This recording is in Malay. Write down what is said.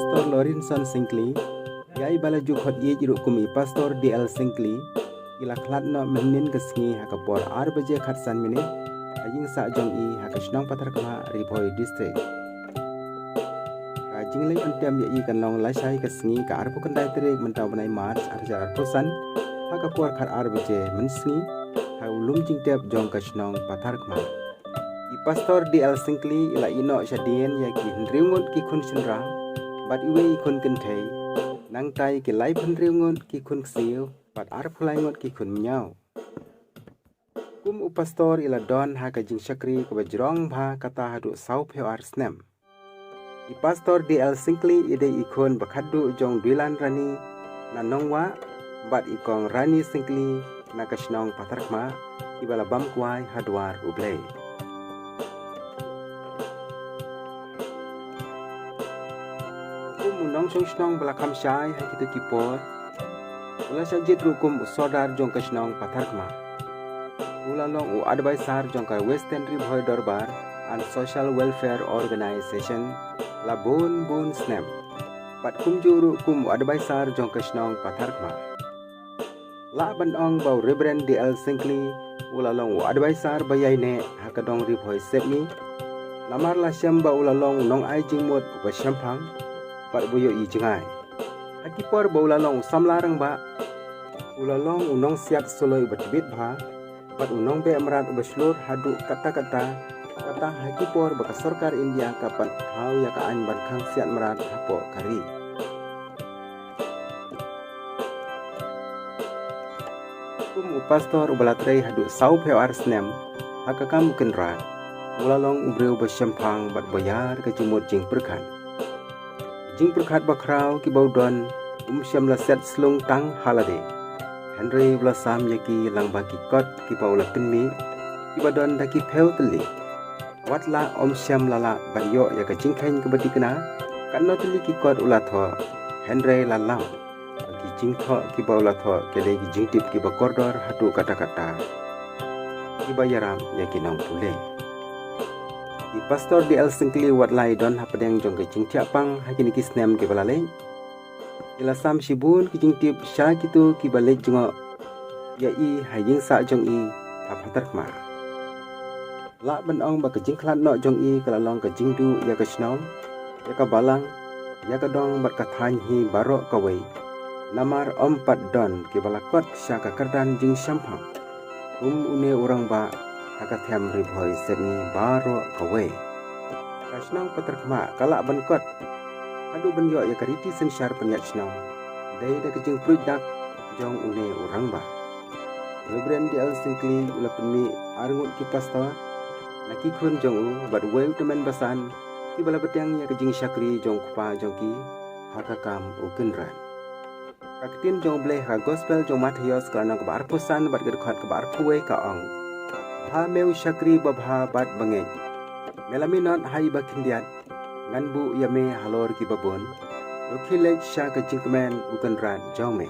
Pastor D.L.Sancley, yai balaju khot ye jiru kumi Pastor D.L.Sancley, ila khlat no menin kesngi hakapor 8 baje khat san minit, ajing sa jong i hakasnong patar kama Bhoi district. Ajing lay antiam ye i kanlong lasai kesngi ka arpu kendai terik mentau benai March arjar arpusan, hakapor khat 8 baje mensngi, haulum jing tep jong kasnong patar kama. Pastor D.L.Sancley ila ino syadien ya ki hendriungut ki kun sinra bat iwe ikun kentei nang tai ki lai hendriungut ki kun ksiu bat arpulai ngut ki kun menyau kum pastor ila don ha ka jing syakri ko bajrong bha kata hadu sau pheu ar snem Pastor D.L.Sancley ide ikun bakhadu jong duilan rani na nongwa bat ikong rani Sancley na kasnong patarkma ibala bam kwai hadwar ublei nong song belakam syai hai kita kipor ula sajit rukum usodar jong kasnong patharkma ula long u advisor jong ka Western Bhoi Dorbar and Social Welfare Organization la bon snap pat kum juru kum advisor jong kasnong patharkma la bandong bau Reverend D.L.Sancley ula long u advisor bayai ne hakadong Bhoi Sepngi lamar la syamba ula long nong ai jingmot ba Shemphang pat boyo i jengai hakipor baulalong samlarang ba ulalong unong siat soloi batbit bha pat unong be amrat ubaslur hadu kata hakipor baka sarkar India kapan hau ya ka an barkhang siat marat hapo kari kum pastor ubalatrai hadu sau pheu ar snem hakakam kenrat ulalong ubreu ba Shemphang bat boyar ka jimut jing perkhan jing perkhat bakrau ki baudon syam la set slung tang halade Henry bla sam yaki lang baki kot ki paula pinmi ki badon daki pheu teli watla syam lala bayo ya ka jingkhain ke badi kena kanno teli ki kot ula tho Henry lalang ki jing tho ki baula tho kele ki jing tip ki bakordor hatu kata-kata ki bayaram yaki nong pule Pastor D.L.Sancley wat lai don hapadeng jong ke jing tiapang hakini ki snem ke balale ila sam shibun ki jing tip sha kitu ki balek jongo ya i haying sa jong i aphatar kma la banong ba ke jing khlat no jong i kalalong ke jing du ya ka snong ya ka balang ya ka dong bat ka than hi baro ka wei namar pat don ke balakot sha ka kardan jing Shemphang une orang ba hakathem Bhoi Sepngi baro kawe kasnong patarkma kala bankot adu banyo ya kariti sensar penyat snong dai da kejing produk jong une orang ba Reverend D.L.Sancley ula penmi arngut ki pastor naki khun jong u bat weu temen basan ki bala beteng ya kejing syakri jong kupa jong ki hakakam ukenran kaktin jong bleh ha gospel jong Matius kana ka bar pusan bat gedkhat ka bar puwe ka ong ha meu syakri babha bat bangeng melaminot hai bakindiat nganbu yame halor ki babon rokhilek sya ka jingkmen ukan ran jaume